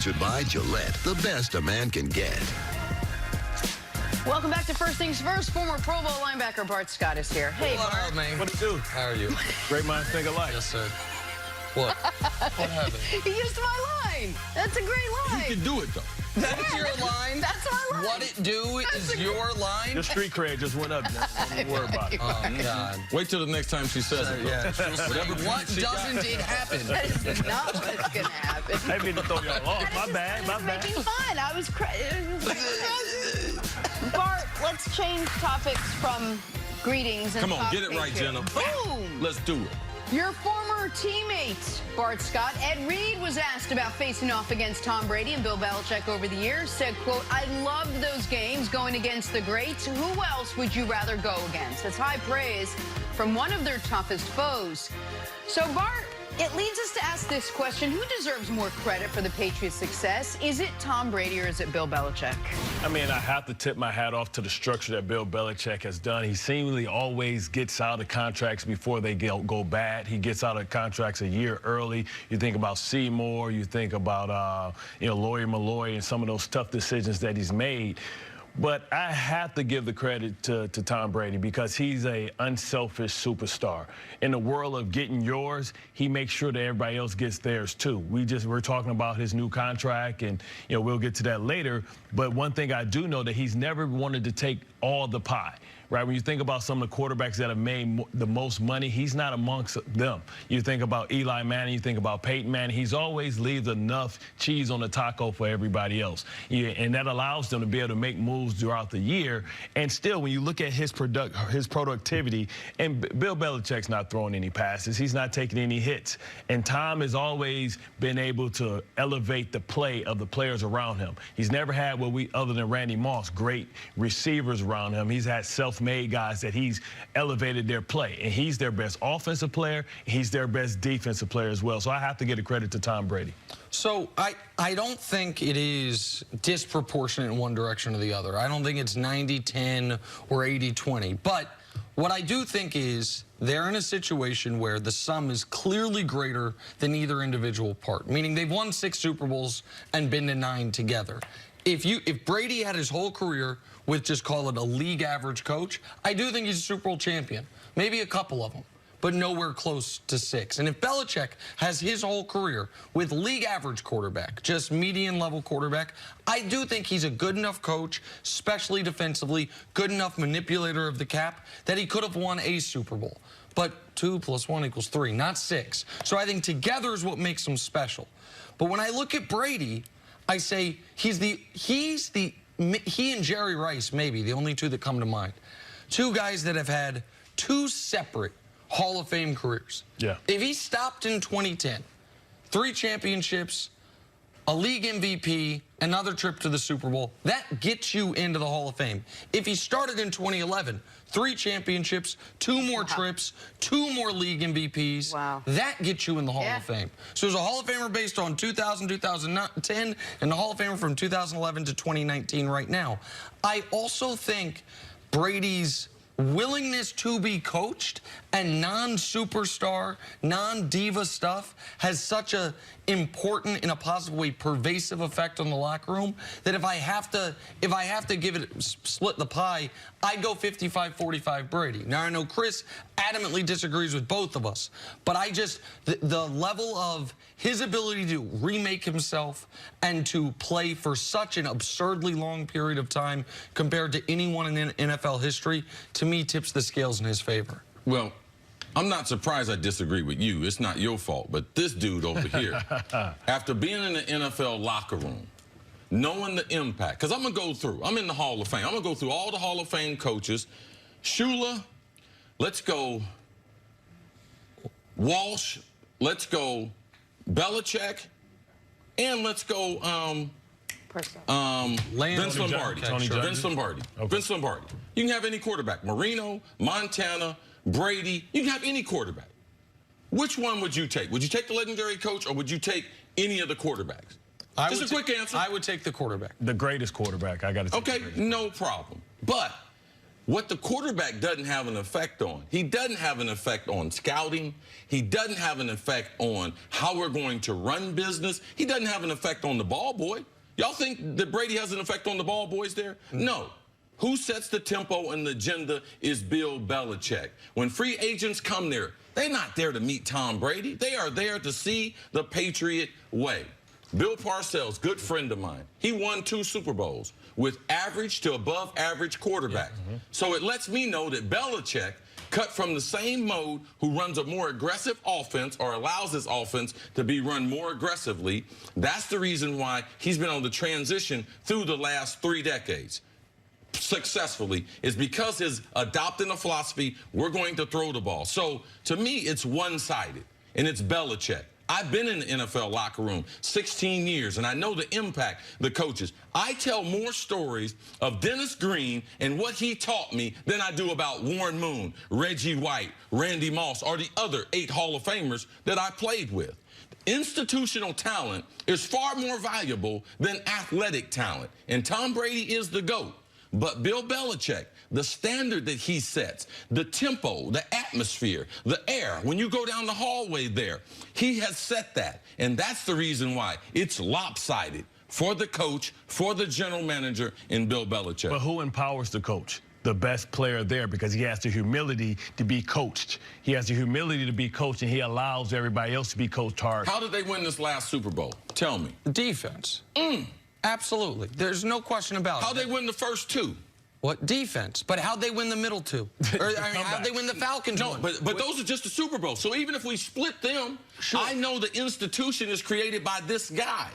To buy Gillette, the best a man can get. Welcome back to First Things First. Former Pro Bowl linebacker Bart Scott is here. Hey, Bart. man. What it do? How are you? Great minds think alike. Yes, sir. What? What happened? He used my line. That's a great line. You can do it, though. That's your line? That's my line. What it do is your line? Your street cred just went up. Don't even worry about it. Oh, God. Wait till the next time she says it. Yeah. What doesn't it happen? That is not what's going to happen. I didn't mean to throw y'all off. My bad, my bad. Making fun. I was Bart, let's change topics from greetings and Come on, talk get it right, Patriots. Jenna. Boom! Let's do it. Your former teammate, Bart Scott, Ed Reed, was asked about facing off against Tom Brady and Bill Belichick over the years. Said, quote, I loved those games going against the greats. Who else would you rather go against? That's high praise from one of their toughest foes. So, Bart, it leads us to ask this question. Who deserves more credit for the Patriots' success? Is it Tom Brady or is it Bill Belichick? I mean, I have to tip my hat off to the structure that Bill Belichick has done. He seemingly always gets out of contracts before they go bad. He gets out of contracts a year early. You think about Seymour, you think about, Lawyer Malloy and some of those tough decisions that he's made. But I have to give the credit to Tom Brady because he's an unselfish superstar. In the world of getting yours, he makes sure that everybody else gets theirs too. We're talking about his new contract, and we'll get to that later. But one thing I do know that he's never wanted to take all the pie. Right, when you think about some of the quarterbacks that have made the most money, he's not amongst them. You think about Eli Manning, you think about Peyton Manning. He's always leaves enough cheese on the taco for everybody else. And that allows them to be able to make moves throughout the year. And still, when you look at his productivity, and Bill Belichick's not throwing any passes. He's not taking any hits. And Tom has always been able to elevate the play of the players around him. He's never had other than Randy Moss, great receivers around him. He's had self-made guys that he's elevated their play, and he's their best offensive player. He's their best defensive player as well. So I have to give a credit to Tom Brady. So I don't think it is disproportionate in one direction or the other. I don't think it's 90-10 or 80-20. But what I do think is they're in a situation where the sum is clearly greater than either individual part, meaning they've won 6 Super Bowls and been to 9 together. If Brady had his whole career with just call it a league average coach, I do think he's a Super Bowl champion. Maybe a couple of them, but nowhere close to 6. And if Belichick has his whole career with league average quarterback, just median level quarterback, I do think he's a good enough coach, especially defensively, good enough manipulator of the cap, that he could have won a Super Bowl. But 2 + 1 = 3, not 6. So I think together is what makes him special. But when I look at Brady, I say he and Jerry Rice, maybe, the only 2 that come to mind. 2 guys that have had 2 separate Hall of Fame careers. Yeah. If he stopped in 2010, 3 championships, a league MVP, another trip to the Super Bowl, that gets you into the Hall of Fame. If he started in 2011, 3 championships, 2 more trips, 2 more league MVPs, that gets you in the Hall of Fame. So there's a Hall of Famer based on 2000, 2010, and the Hall of Famer from 2011 to 2019 right now. I also think Brady's willingness to be coached and non-superstar, non-diva stuff has such a important, in a positive way, pervasive effect on the locker room that if I have to give it split the pie, I'd go 55-45 Brady. Now I know Chris adamantly disagrees with both of us, but the level of his ability to remake himself and to play for such an absurdly long period of time compared to anyone in NFL history, to me, tips the scales in his favor. Well, I'm not surprised I disagree with you. It's not your fault. But this dude over here, after being in the NFL locker room, knowing the impact, because I'm going to go through. I'm in the Hall of Fame. I'm going to go through all the Hall of Fame coaches. Shula, let's go Walsh, let's go Belichick, and let's go Vince Lombardi. Vince Lombardi. Vince Lombardi. You can have any quarterback. Marino, Montana, Brady. You can have any quarterback. Which one would you take? Would you take the legendary coach, or would you take any of the quarterbacks? Just a quick answer. I would take the quarterback. The greatest quarterback. I got to take Okay, no problem. But what the quarterback doesn't have an effect on. He doesn't have an effect on scouting. He doesn't have an effect on how we're going to run business. He doesn't have an effect on the ball boy. Y'all think that Brady has an effect on the ball boys there? No. Who sets the tempo and the agenda is Bill Belichick. When free agents come there, they're not there to meet Tom Brady. They are there to see the Patriot way. Bill Parcells, good friend of mine, he won 2 Super Bowls with average to above average quarterback. So it lets me know that Belichick, cut from the same mode, who runs a more aggressive offense or allows his offense to be run more aggressively. That's the reason why he's been on the transition through the last 3 decades successfully, is because his adopting a philosophy, we're going to throw the ball. So to me, it's one-sided, and it's Belichick. I've been in the NFL locker room 16 years, and I know the impact the coaches. I tell more stories of Dennis Green and what he taught me than I do about Warren Moon, Reggie White, Randy Moss, or the other 8 Hall of Famers that I played with. Institutional talent is far more valuable than athletic talent, and Tom Brady is the GOAT. But Bill Belichick, the standard that he sets, the tempo, the atmosphere, the air, when you go down the hallway there, he has set that. And that's the reason why it's lopsided for the coach, for the general manager, and Bill Belichick. But who empowers the coach? The best player there, because he has the humility to be coached. He has the humility to be coached, and he allows everybody else to be coached hard. How did they win this last Super Bowl? Tell me. Defense. Absolutely. There's no question about it. How'd they win the first 2? What? Defense. But how'd they win the middle 2? Or, I mean, how'd they win the Falcons? No, but those are just the Super Bowl. So even if we split them, I know the institution is created by this guy.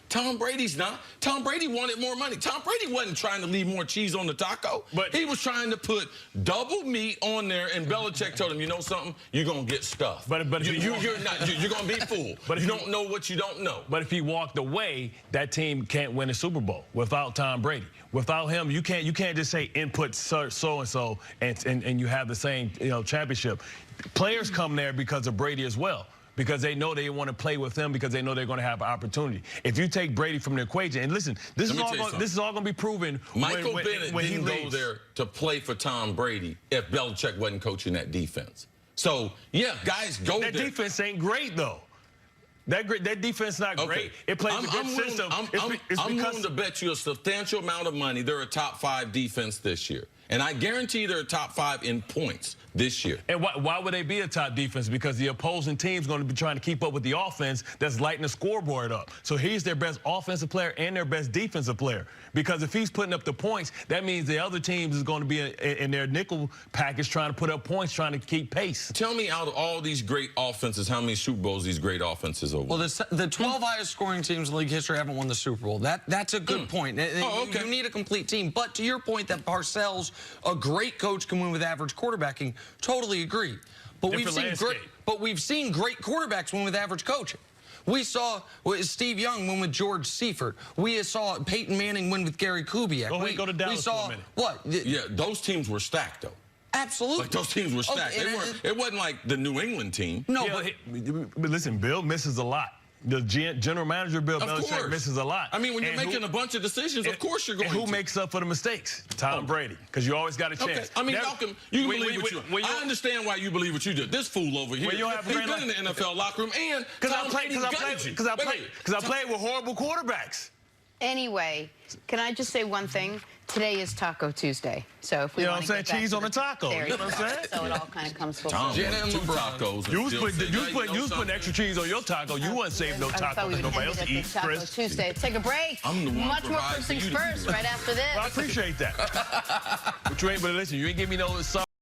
Tom Brady's not. Tom Brady wanted more money. Tom Brady wasn't trying to leave more cheese on the taco. But he was trying to put double meat on there, and Belichick told him, you know something? You're going to get stuffed. But you're going to be full. But you don't know what you don't know. But if he walked away, that team can't win a Super Bowl without Tom Brady. Without him, you can't just say input so-and-so and you have the same championship. Players come there because of Brady as well, because they know they want to play with him, because they know they're going to have an opportunity. If you take Brady from the equation, and listen, this is all going to be proven Michael Bennett didn't go there to play for Tom Brady if Belichick wasn't coaching that defense. So, yeah, guys go there. That defense ain't great, though. That defense not great. It plays a good system. I'm willing to bet you a substantial amount of money they're a top 5 defense this year. And I guarantee they're a top 5 in points this year. And why would they be a top defense? Because the opposing team's going to be trying to keep up with the offense that's lighting the scoreboard up. So he's their best offensive player and their best defensive player. Because if he's putting up the points, that means the other teams is going to be in their nickel package trying to put up points, trying to keep pace. Tell me, out of all these great offenses, how many Super Bowls these great offenses are won? Well, the 12 highest scoring teams in league history haven't won the Super Bowl. That's a good point. You need a complete team. But to your point that Parcells, a great coach, can win with average quarterbacking, totally agree. But we've seen great quarterbacks win with average coaching. We saw Steve Young win with George Seifert. We saw Peyton Manning win with Gary Kubiak. Go to Dallas for a minute. What? Yeah, those teams were stacked, though. Absolutely. Like, those teams were stacked. It wasn't like the New England team. No, but listen, Bill misses a lot. The general manager, Bill Belichick, misses a lot. I mean, when you're making a bunch of decisions, of course you're going to. And who makes up for the mistakes? Tom Brady, because you always got a chance. Okay. I mean, you can believe what you do. I understand why you believe what you do. This fool over here, he's been in the NFL locker room, and because I played with horrible quarterbacks. Anyway, can I just say one thing? Today is Taco Tuesday. So if we want to get back cheese to on a taco. There you know what I'm saying? So it all kind of comes full circle. Jenna and tacos. You was putting extra cheese on your taco. You wasn't saving no taco for nobody else to eat. Taco Tuesday. Take a break. I'm the one Much more first things first right after this. Well, I appreciate that. But listen, you ain't give me no